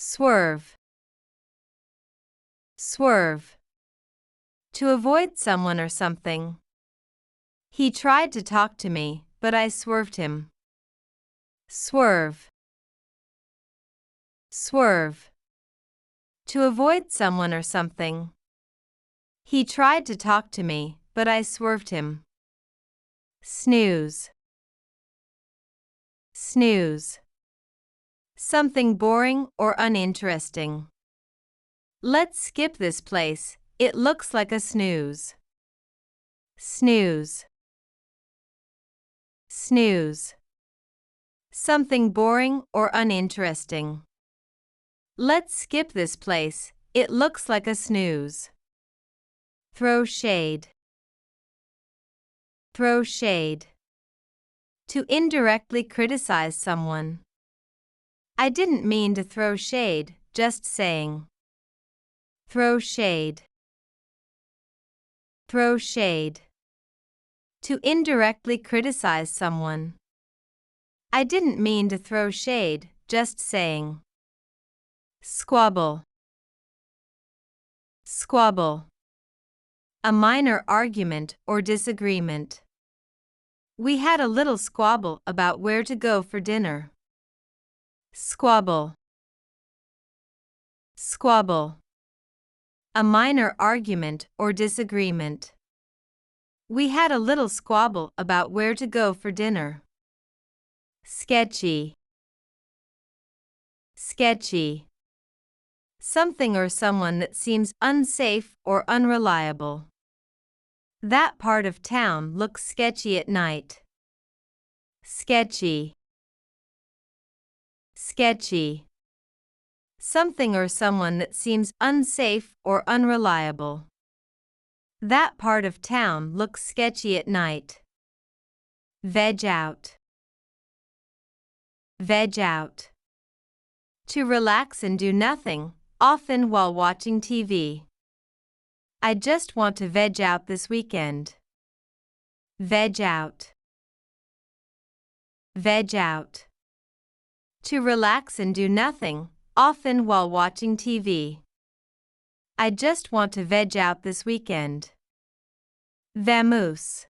Swerve. Swerve. To avoid someone or something. He tried to talk to me, but I swerved him. Swerve. Swerve. To avoid someone or something. He tried to talk to me, but I swerved him. Snooze. Snooze. Something boring or uninteresting. Let's skip this place, it looks like a snooze. Snooze. Snooze. Something boring or uninteresting. Let's skip this place, it looks like a snooze. Throw shade. Throw shade. To indirectly criticize someone. I didn't mean to throw shade, just saying. Throw shade. Throw shade. To indirectly criticize someone. I didn't mean to throw shade, just saying. Squabble. Squabble. A minor argument or disagreement. We had a little squabble about where to go for dinner. Squabble. Squabble. A minor argument or disagreement. We had a little squabble about where to go for dinner. Sketchy. Sketchy. Something or someone that seems unsafe or unreliable. That part of town looks sketchy at night. Sketchy. Sketchy. Something or someone that seems unsafe or unreliable. That part of town looks sketchy at night. Veg out. Veg out. To relax and do nothing, often while watching TV. I just want to veg out this weekend. Veg out. Veg out. To relax and do nothing, often while watching TV. I just want to veg out this weekend. Vamoose.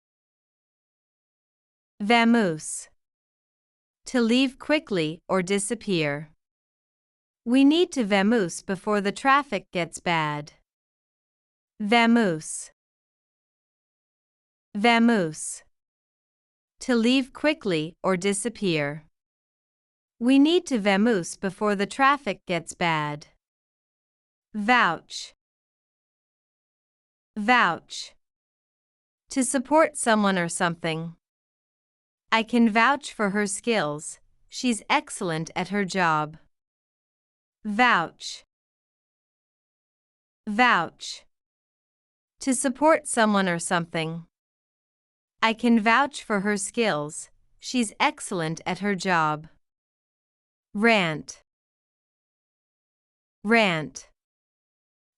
Vamoose. To leave quickly or disappear. We need to vamoose before the traffic gets bad. Vamoose. Vamoose. To leave quickly or disappear. We need to vamoose before the traffic gets bad. Vouch. Vouch. To support someone or something. I can vouch for her skills, she's excellent at her job. Vouch. Vouch. To support someone or something. I can vouch for her skills, she's excellent at her job. Rant. Rant.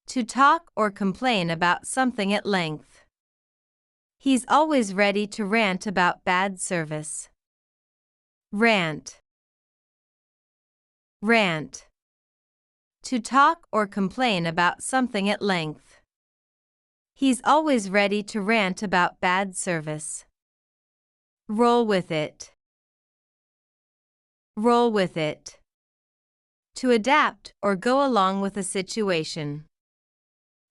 To talk or complain about something at length. He's always ready to rant about bad service. Rant. Rant. To talk or complain about something at length. He's always ready to rant about bad service. Roll with it. Roll with it. To adapt or go along with a situation.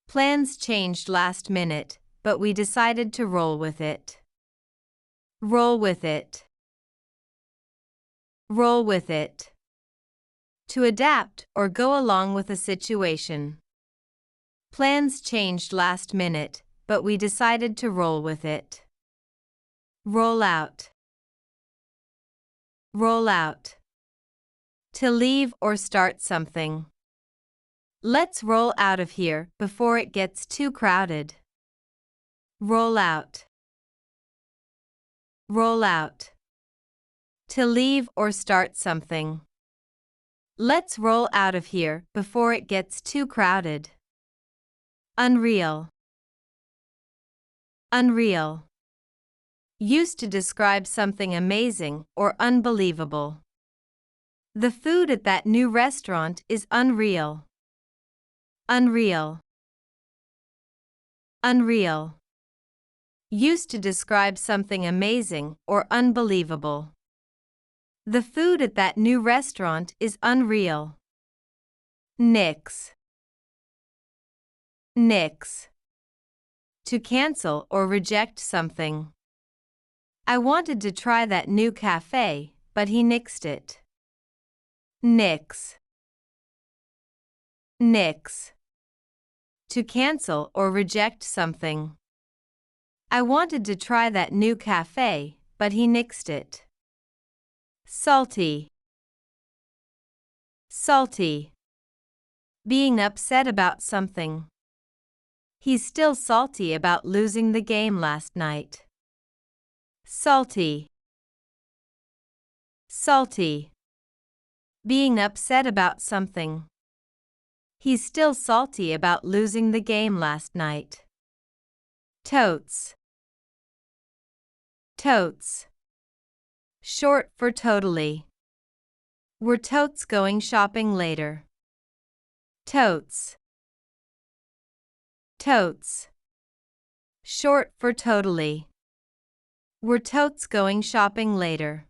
Plans changed last minute, but we decided to roll with it. Roll with it. Roll with it. To adapt or go along with a situation. Plans changed last minute, but we decided to roll with it. Roll out. Roll out. To leave or start something. Let's roll out of here before it gets too crowded. Roll out. Roll out. To leave or start something. Let's roll out of here before it gets too crowded. Unreal. Unreal. Used to describe something amazing or unbelievable. The food at that new restaurant is unreal. Unreal. Unreal. Used to describe something amazing or unbelievable. The food at that new restaurant is unreal. Nix. Nix. To cancel or reject something. I wanted to try that new cafe, but he nixed it. Nix. Nix. To cancel or reject something. I wanted to try that new cafe, but he nixed it. Salty. Salty. Being upset about something. He's still salty about losing the game last night. Salty. Salty. Being upset about something. He's still salty about losing the game last night. Totes. Totes. Short for totally. We're totes going shopping later. Totes. Totes. Short for totally. We're totes going shopping later.